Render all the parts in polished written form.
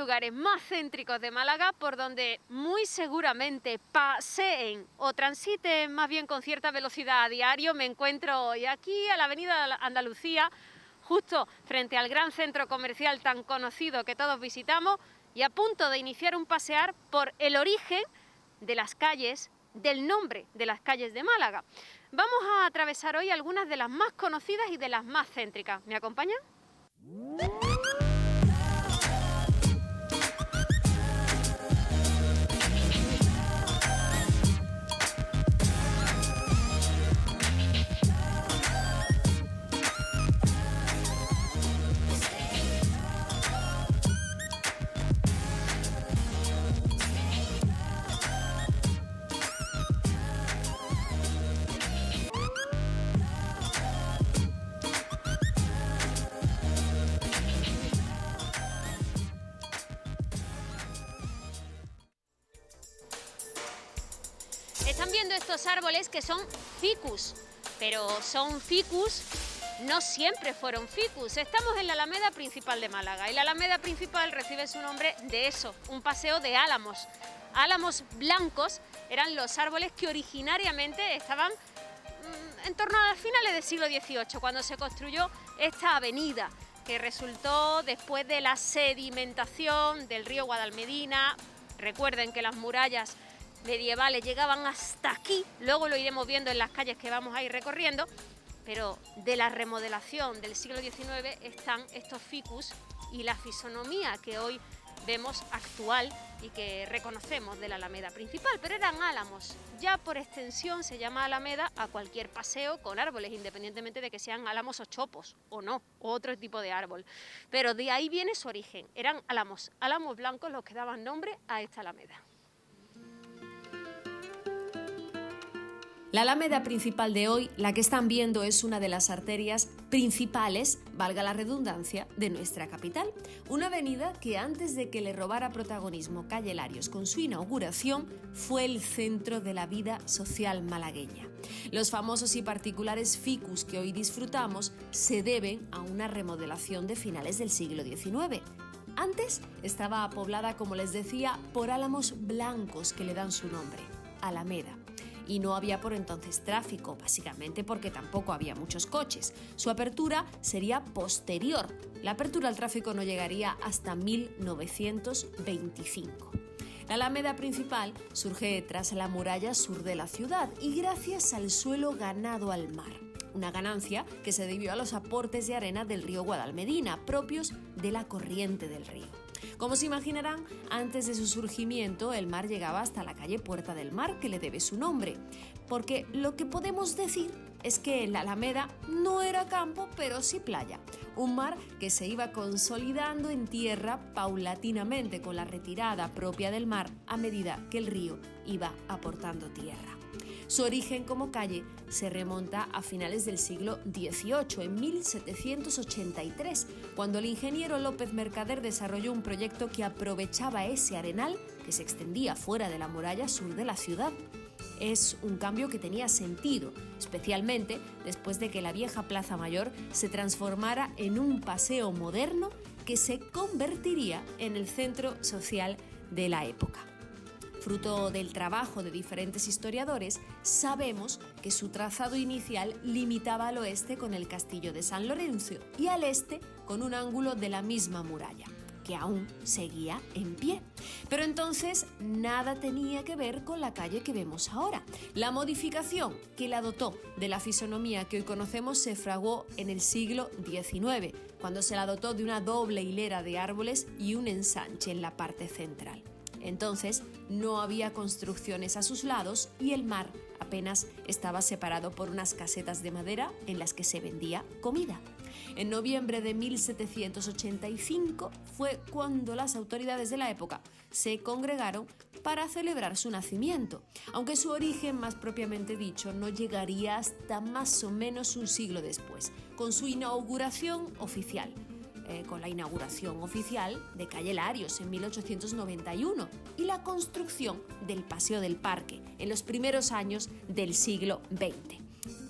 lugares más céntricos de Málaga por donde muy seguramente paseen o transiten más bien con cierta velocidad a diario. Me encuentro hoy aquí a la avenida Andalucía, justo frente al gran centro comercial tan conocido que todos visitamos y a punto de iniciar un pasear por el origen de las calles, del nombre de las calles de Málaga. Vamos a atravesar hoy algunas de las más conocidas y de las más céntricas. ¿Me acompañan? Están viendo estos árboles que son ficus, pero son ficus, no siempre fueron ficus. Estamos en la Alameda Principal de Málaga y la Alameda Principal recibe su nombre de eso, un paseo de álamos. Álamos blancos eran los árboles que originariamente estaban en torno a finales del siglo XVIII, cuando se construyó esta avenida, que resultó después de la sedimentación del río Guadalmedina. Recuerden que las murallas medievales llegaban hasta aquí, luego lo iremos viendo en las calles que vamos a ir recorriendo, pero de la remodelación del siglo XIX están estos ficus y la fisonomía que hoy vemos actual y que reconocemos de la Alameda Principal, pero eran álamos. Ya por extensión se llama Alameda a cualquier paseo con árboles, independientemente de que sean álamos o chopos o no, o otro tipo de árbol. Pero de ahí viene su origen, eran álamos blancos los que daban nombre a esta Alameda. La Alameda Principal de hoy, la que están viendo, es una de las arterias principales, valga la redundancia, de nuestra capital. Una avenida que antes de que le robara protagonismo Calle Larios con su inauguración, fue el centro de la vida social malagueña. Los famosos y particulares ficus que hoy disfrutamos se deben a una remodelación de finales del siglo XIX. Antes estaba poblada, como les decía, por álamos blancos que le dan su nombre, Alameda. Y no había por entonces tráfico, básicamente porque tampoco había muchos coches. Su apertura sería posterior. La apertura al tráfico no llegaría hasta 1925. La Alameda Principal surge tras la muralla sur de la ciudad y gracias al suelo ganado al mar. Una ganancia que se debió a los aportes de arena del río Guadalmedina, propios de la corriente del río. Como se imaginarán, antes de su surgimiento, el mar llegaba hasta la calle Puerta del Mar, que le debe su nombre, porque lo que podemos decir es que en la Alameda no era campo, pero sí playa. Un mar que se iba consolidando en tierra paulatinamente con la retirada propia del mar a medida que el río iba aportando tierra. Su origen como calle se remonta a finales del siglo XVIII, en 1783, cuando el ingeniero López Mercader desarrolló un proyecto que aprovechaba ese arenal que se extendía fuera de la muralla sur de la ciudad. Es un cambio que tenía sentido, especialmente después de que la vieja Plaza Mayor se transformara en un paseo moderno que se convertiría en el centro social de la época. Fruto del trabajo de diferentes historiadores, sabemos que su trazado inicial limitaba al oeste con el castillo de San Lorenzo y al este con un ángulo de la misma muralla, que aún seguía en pie. Pero entonces nada tenía que ver con la calle que vemos ahora. La modificación que la dotó de la fisonomía que hoy conocemos se fraguó en el siglo XIX, cuando se la dotó de una doble hilera de árboles y un ensanche en la parte central. Entonces no había construcciones a sus lados y el mar apenas estaba separado por unas casetas de madera en las que se vendía comida. En noviembre de 1785 fue cuando las autoridades de la época se congregaron para celebrar su nacimiento, aunque su origen más propiamente dicho no llegaría hasta más o menos un siglo después, con su inauguración oficial. Con la inauguración oficial de Calle Larios en 1891 y la construcción del Paseo del Parque en los primeros años del siglo XX.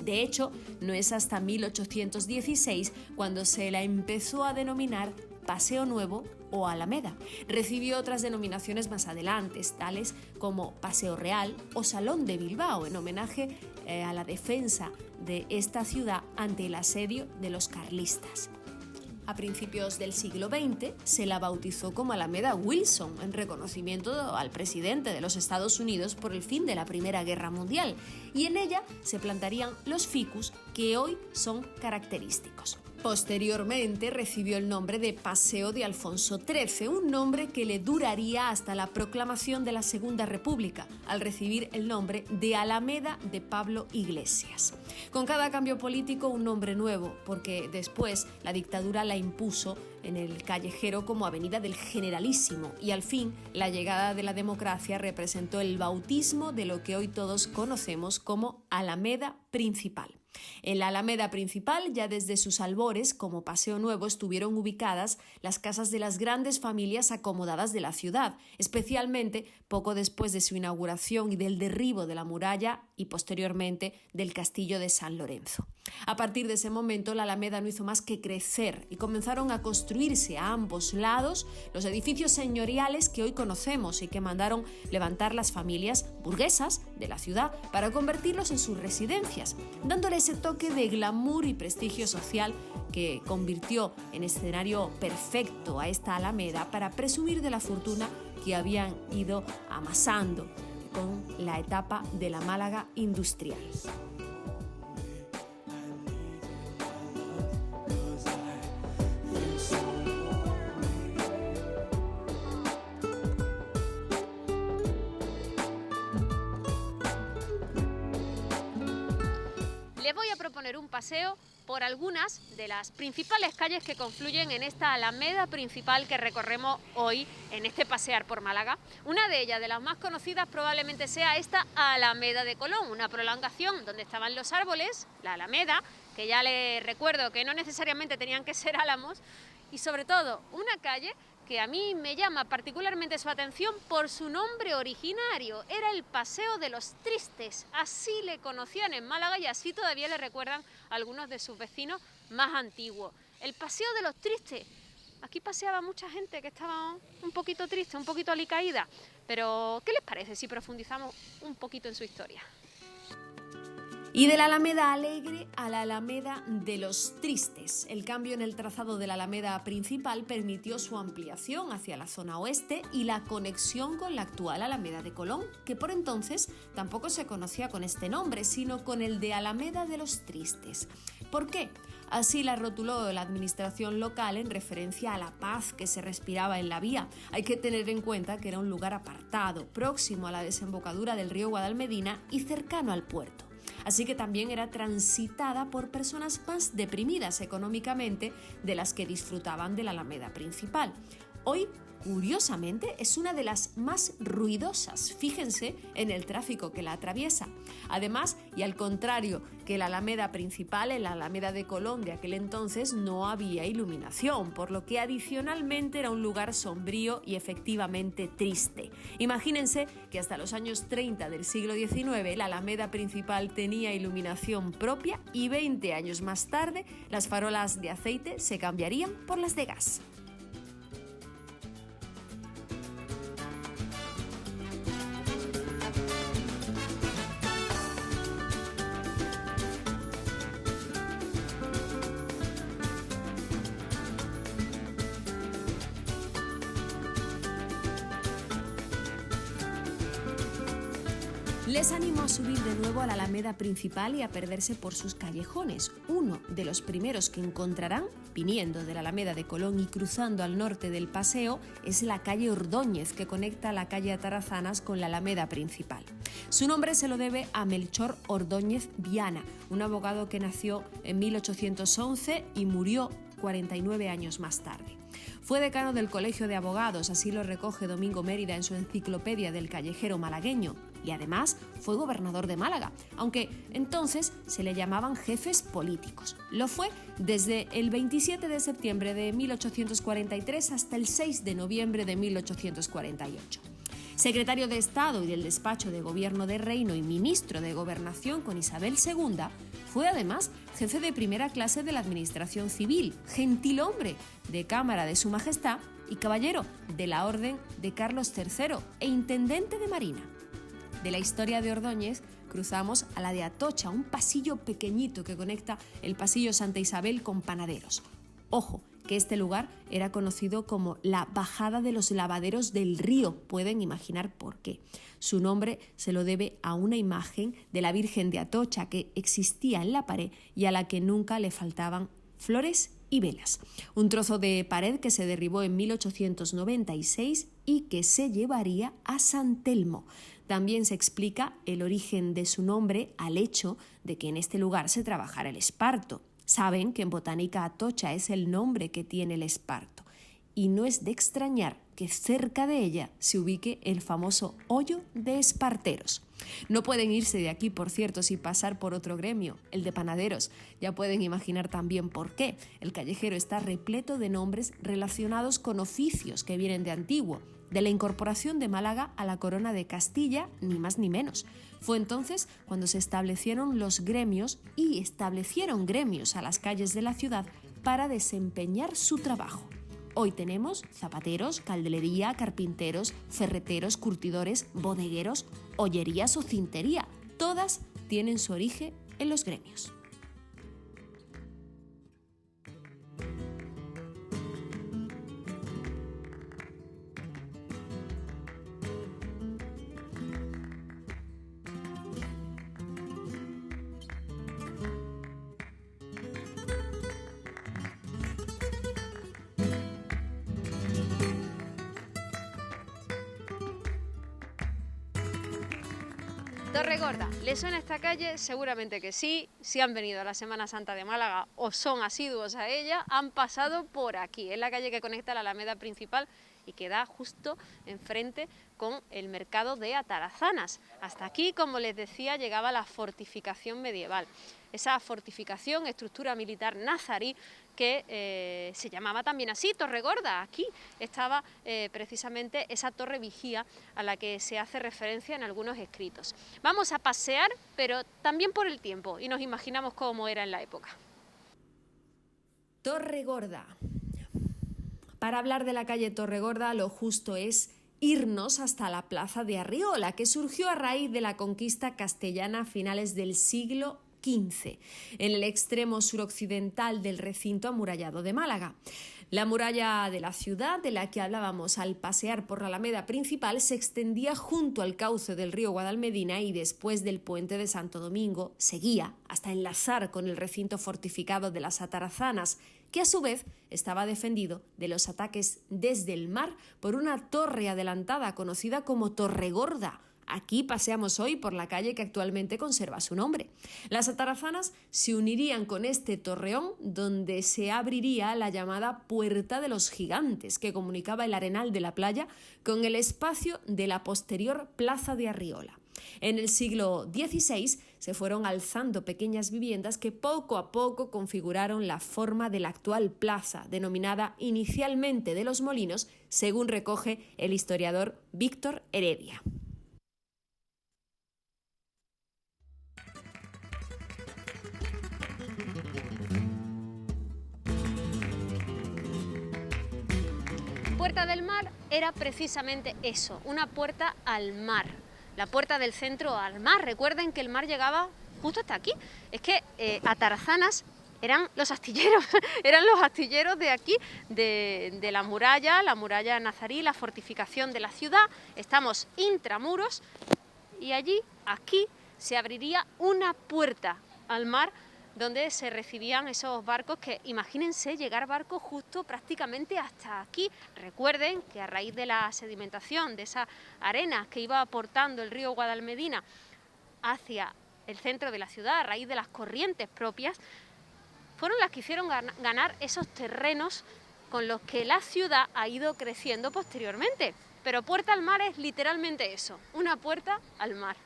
De hecho, no es hasta 1816 cuando se la empezó a denominar Paseo Nuevo o Alameda. Recibió otras denominaciones más adelante, tales como Paseo Real o Salón de Bilbao, en homenaje a la defensa de esta ciudad ante el asedio de los carlistas. A principios del siglo XX se la bautizó como Alameda Wilson, en reconocimiento al presidente de los Estados Unidos por el fin de la Primera Guerra Mundial, y en ella se plantarían los ficus que hoy son característicos. Posteriormente recibió el nombre de Paseo de Alfonso XIII, un nombre que le duraría hasta la proclamación de la Segunda República, al recibir el nombre de Alameda de Pablo Iglesias. Con cada cambio político un nombre nuevo, porque después la dictadura la impuso en el callejero como Avenida del Generalísimo, y al fin la llegada de la democracia representó el bautismo de lo que hoy todos conocemos como Alameda Principal. En la Alameda Principal, ya desde sus albores, como Paseo Nuevo, estuvieron ubicadas las casas de las grandes familias acomodadas de la ciudad, especialmente poco después de su inauguración y del derribo de la muralla y posteriormente del castillo de San Lorenzo. A partir de ese momento, la Alameda no hizo más que crecer y comenzaron a construirse a ambos lados los edificios señoriales que hoy conocemos y que mandaron levantar las familias burguesas de la ciudad para convertirlos en sus residencias, dándole ese toque de glamour y prestigio social que convirtió en escenario perfecto a esta Alameda para presumir de la fortuna que habían ido amasando con la etapa de la Málaga industrial. Les voy a proponer un paseo por algunas de las principales calles que confluyen en esta Alameda Principal que recorremos hoy en este pasear por Málaga. Una de ellas, de las más conocidas, probablemente sea esta Alameda de Colón, una prolongación donde estaban los árboles, la Alameda, que ya les recuerdo que no necesariamente tenían que ser álamos, y sobre todo una calle que a mí me llama particularmente su atención por su nombre originario. Era el Paseo de los Tristes, así le conocían en Málaga y así todavía le recuerdan algunos de sus vecinos más antiguos. El Paseo de los Tristes. Aquí paseaba mucha gente que estaba un poquito triste, un poquito alicaída, pero ¿qué les parece si profundizamos un poquito en su historia? Y de la Alameda Alegre a la Alameda de los Tristes. El cambio en el trazado de la Alameda Principal permitió su ampliación hacia la zona oeste y la conexión con la actual Alameda de Colón, que por entonces tampoco se conocía con este nombre, sino con el de Alameda de los Tristes. ¿Por qué? Así la rotuló la administración local en referencia a la paz que se respiraba en la vía. Hay que tener en cuenta que era un lugar apartado, próximo a la desembocadura del río Guadalmedina y cercano al puerto. Así que también era transitada por personas más deprimidas económicamente de las que disfrutaban de la Alameda Principal. Hoy, curiosamente, es una de las más ruidosas. Fíjense en el tráfico que la atraviesa. Además, y al contrario que la Alameda Principal, en la Alameda de Colón de aquel entonces no había iluminación, por lo que adicionalmente era un lugar sombrío y efectivamente triste. Imagínense que hasta los años 30 del siglo XIX la Alameda Principal tenía iluminación propia y 20 años más tarde las farolas de aceite se cambiarían por las de gas. Les animó a subir de nuevo a la Alameda Principal y a perderse por sus callejones. Uno de los primeros que encontrarán, viniendo de la Alameda de Colón y cruzando al norte del paseo, es la calle Ordóñez, que conecta la calle Atarazanas con la Alameda Principal. Su nombre se lo debe a Melchor Ordóñez Viana, un abogado que nació en 1811 y murió 49 años más tarde. Fue decano del Colegio de Abogados, así lo recoge Domingo Mérida en su enciclopedia del callejero malagueño, y además fue gobernador de Málaga, aunque entonces se le llamaban jefes políticos. Lo fue desde el 27 de septiembre de 1843 hasta el 6 de noviembre de 1848. Secretario de Estado y del despacho de Gobierno de Reino y ministro de Gobernación con Isabel II, fue además jefe de primera clase de la Administración Civil, gentilhombre de Cámara de Su Majestad y caballero de la Orden de Carlos III e intendente de Marina. De la historia de Ordóñez cruzamos a la de Atocha, un pasillo pequeñito que conecta el pasillo Santa Isabel con Panaderos. Ojo, que este lugar era conocido como la Bajada de los Lavaderos del Río. Pueden imaginar por qué. Su nombre se lo debe a una imagen de la Virgen de Atocha que existía en la pared y a la que nunca le faltaban flores y velas. Un trozo de pared que se derribó en 1896 y que se llevaría a San Telmo. También se explica el origen de su nombre al hecho de que en este lugar se trabajara el esparto. Saben que en botánica Atocha es el nombre que tiene el esparto. Y no es de extrañar que cerca de ella se ubique el famoso hoyo de Esparteros. No pueden irse de aquí, por cierto, sin pasar por otro gremio, el de panaderos. Ya pueden imaginar también por qué. El callejero está repleto de nombres relacionados con oficios que vienen de antiguo, de la incorporación de Málaga a la corona de Castilla, ni más ni menos. Fue entonces cuando se establecieron los gremios y establecieron gremios a las calles de la ciudad para desempeñar su trabajo. Hoy tenemos zapateros, caldelería, carpinteros, ferreteros, curtidores, bodegueros, ollerías o cintería. Todas tienen su origen en los gremios. Torregorda, ¿les suena esta calle? Seguramente que sí. Si han venido a la Semana Santa de Málaga o son asiduos a ella, han pasado por aquí. Es la calle que conecta la Alameda principal y que da justo enfrente con el mercado de Atarazanas. Hasta aquí, como les decía, llegaba la fortificación medieval. Esa fortificación, estructura militar nazarí, que se llamaba también así, Torregorda. Aquí estaba precisamente esa torre vigía a la que se hace referencia en algunos escritos. Vamos a pasear, pero también por el tiempo, y nos imaginamos cómo era en la época. Torregorda. Para hablar de la calle Torregorda, lo justo es irnos hasta la plaza de Arriola, que surgió a raíz de la conquista castellana a finales del siglo XV, en el extremo suroccidental del recinto amurallado de Málaga. La muralla de la ciudad, de la que hablábamos al pasear por la Alameda principal, se extendía junto al cauce del río Guadalmedina y después del puente de Santo Domingo seguía hasta enlazar con el recinto fortificado de las Atarazanas, que a su vez estaba defendido de los ataques desde el mar por una torre adelantada conocida como Torregorda. Aquí paseamos hoy por la calle que actualmente conserva su nombre. Las Atarazanas se unirían con este torreón donde se abriría la llamada Puerta de los Gigantes, que comunicaba el arenal de la playa con el espacio de la posterior Plaza de Arriola. En el siglo XVI se fueron alzando pequeñas viviendas que poco a poco configuraron la forma de la actual plaza, denominada inicialmente de los Molinos, según recoge el historiador Víctor Heredia. Puerta del Mar era precisamente eso, una puerta al mar. La puerta del centro al mar. Recuerden que el mar llegaba justo hasta aquí. Es que Atarazanas eran los astilleros, eran los astilleros de aquí, de la muralla nazarí, la fortificación de la ciudad. Estamos intramuros y allí, aquí, se abriría una puerta al mar donde se recibían esos barcos que, imagínense, llegar barcos justo prácticamente hasta aquí. Recuerden que a raíz de la sedimentación, de esa arena que iba aportando el río Guadalmedina hacia el centro de la ciudad, a raíz de las corrientes propias, fueron las que hicieron ganar esos terrenos con los que la ciudad ha ido creciendo posteriormente. Pero puerta al mar es literalmente eso, una puerta al mar.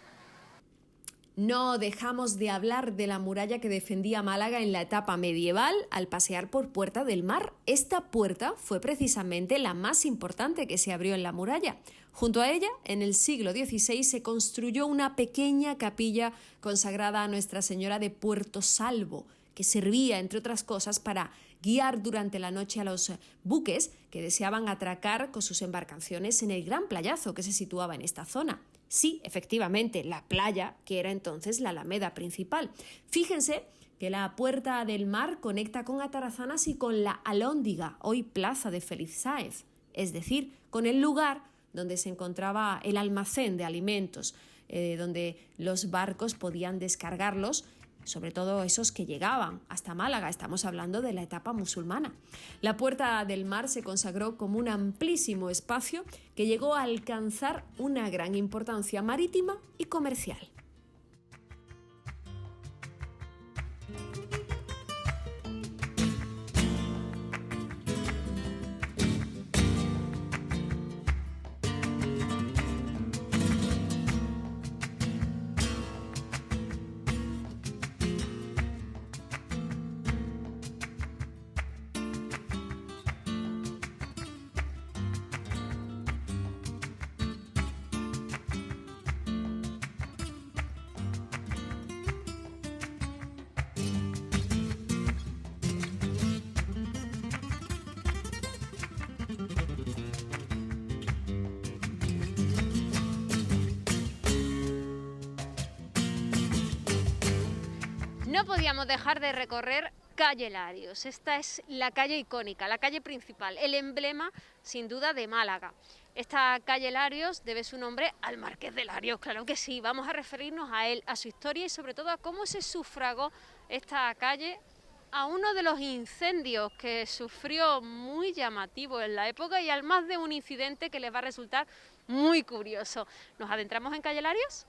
No dejamos de hablar de la muralla que defendía Málaga en la etapa medieval al pasear por Puerta del Mar. Esta puerta fue precisamente la más importante que se abrió en la muralla. Junto a ella, en el siglo XVI, se construyó una pequeña capilla consagrada a Nuestra Señora de Puerto Salvo, que servía, entre otras cosas, para guiar durante la noche a los buques que deseaban atracar con sus embarcaciones en el gran playazo que se situaba en esta zona. Sí, efectivamente, la playa, que era entonces la alameda principal. Fíjense que la Puerta del Mar conecta con Atarazanas y con la Alhóndiga, hoy Plaza de Félix Sáez, es decir, con el lugar donde se encontraba el almacén de alimentos, donde los barcos podían descargarlos, sobre todo esos que llegaban hasta Málaga. Estamos hablando de la etapa musulmana. La Puerta del Mar se consagró como un amplísimo espacio que llegó a alcanzar una gran importancia marítima y comercial. No podíamos dejar de recorrer Calle Larios. Esta es la calle icónica, la calle principal, el emblema sin duda de Málaga. Esta calle Larios debe su nombre al Marqués de Larios, claro que sí. Vamos a referirnos a él, a su historia y sobre todo a cómo se sufragó esta calle a uno de los incendios que sufrió muy llamativo en la época y al más de un incidente que les va a resultar muy curioso. ¿Nos adentramos en Calle Larios?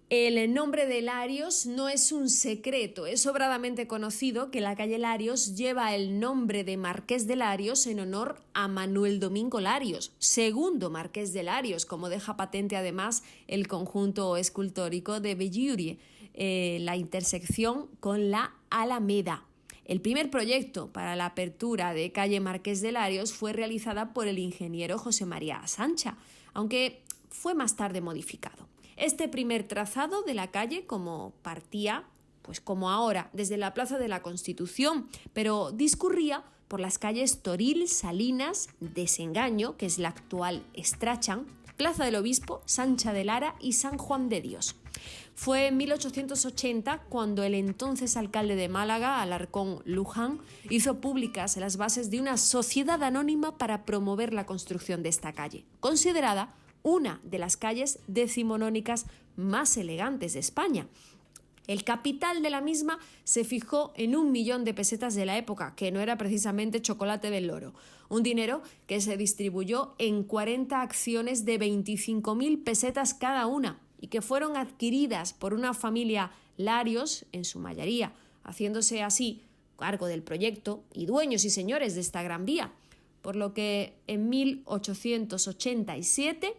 El nombre de Larios no es un secreto, es sobradamente conocido que la calle Larios lleva el nombre de Marqués de Larios en honor a Manuel Domingo Larios, segundo Marqués de Larios, como deja patente además el conjunto escultórico de Bellúrie, la intersección con la Alameda. El primer proyecto para la apertura de calle Marqués de Larios fue realizada por el ingeniero José María Sancha, aunque fue más tarde modificado. Este primer trazado de la calle partía, pues como ahora, desde la Plaza de la Constitución, pero discurría por las calles Toril, Salinas, Desengaño, que es la actual Strachan, Plaza del Obispo, Sancha de Lara y San Juan de Dios. Fue en 1880 cuando el entonces alcalde de Málaga, Alarcón Luján, hizo públicas las bases de una sociedad anónima para promover la construcción de esta calle, considerada una de las calles decimonónicas más elegantes de España. El capital de la misma se fijó en 1 millón de pesetas de la época, que no era precisamente chocolate del loro, un dinero que se distribuyó en 40 acciones de 25.000 pesetas cada una y que fueron adquiridas por una familia Larios en su mayoría, haciéndose así cargo del proyecto y dueños y señores de esta gran vía, por lo que en 1887,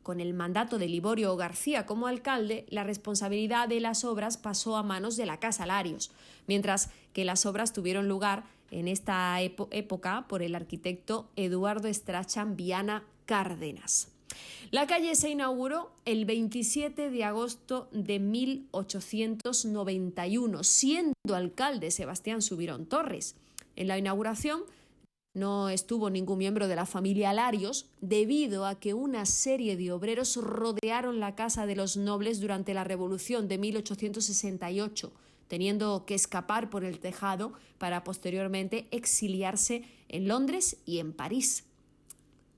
con el mandato de Liborio García como alcalde, la responsabilidad de las obras pasó a manos de la Casa Larios, mientras que las obras tuvieron lugar en esta época por el arquitecto Eduardo Strachan Viana Cárdenas. La calle se inauguró el 27 de agosto de 1891, siendo alcalde Sebastián Subirón Torres. En la inauguración no estuvo ningún miembro de la familia Larios debido a que una serie de obreros rodearon la casa de los nobles durante la Revolución de 1868, teniendo que escapar por el tejado para posteriormente exiliarse en Londres y en París.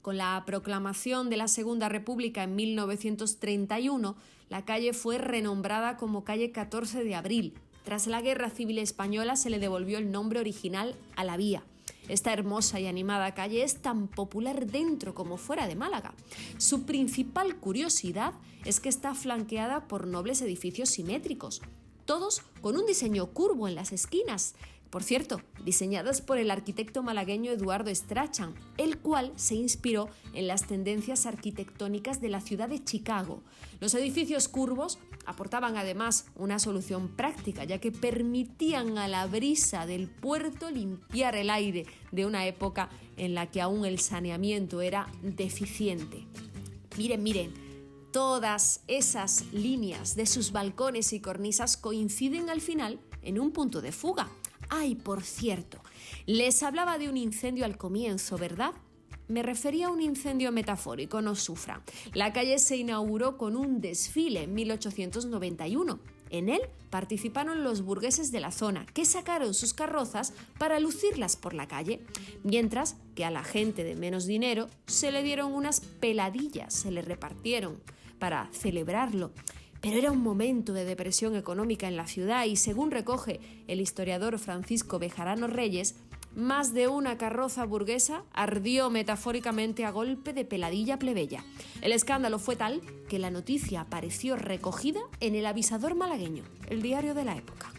Con la proclamación de la Segunda República en 1931, la calle fue renombrada como calle 14 de Abril. Tras la Guerra Civil Española se le devolvió el nombre original a la vía. Esta hermosa y animada calle es tan popular dentro como fuera de Málaga. Su principal curiosidad es que está flanqueada por nobles edificios simétricos, todos con un diseño curvo en las esquinas, por cierto, diseñadas por el arquitecto malagueño Eduardo Strachan, el cual se inspiró en las tendencias arquitectónicas de la ciudad de Chicago. Los edificios curvos aportaban además una solución práctica, ya que permitían a la brisa del puerto limpiar el aire de una época en la que aún el saneamiento era deficiente. Miren, todas esas líneas de sus balcones y cornisas coinciden al final en un punto de fuga. Ay, por cierto, les hablaba de un incendio al comienzo, ¿verdad? Me refería a un incendio metafórico, no sufran. La calle se inauguró con un desfile en 1891. En él participaron los burgueses de la zona, que sacaron sus carrozas para lucirlas por la calle, mientras que a la gente de menos dinero se le dieron unas peladillas, se le repartieron para celebrarlo. Pero era un momento de depresión económica en la ciudad y, según recoge el historiador Francisco Bejarano Reyes, más de una carroza burguesa ardió metafóricamente a golpe de peladilla plebeya. El escándalo fue tal que la noticia apareció recogida en El Avisador malagueño, el diario de la época.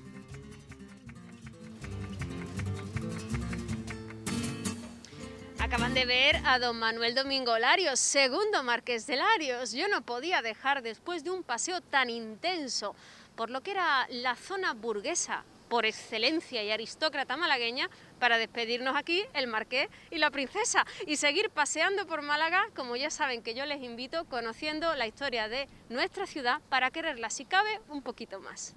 Acaban de ver a don Manuel Domingo Larios, segundo marqués de Larios. Yo no podía dejar, después de un paseo tan intenso por lo que era la zona burguesa por excelencia y aristócrata malagueña, para despedirnos aquí el marqués y la princesa y seguir paseando por Málaga, como ya saben que yo les invito, conociendo la historia de nuestra ciudad para quererla, si cabe, un poquito más.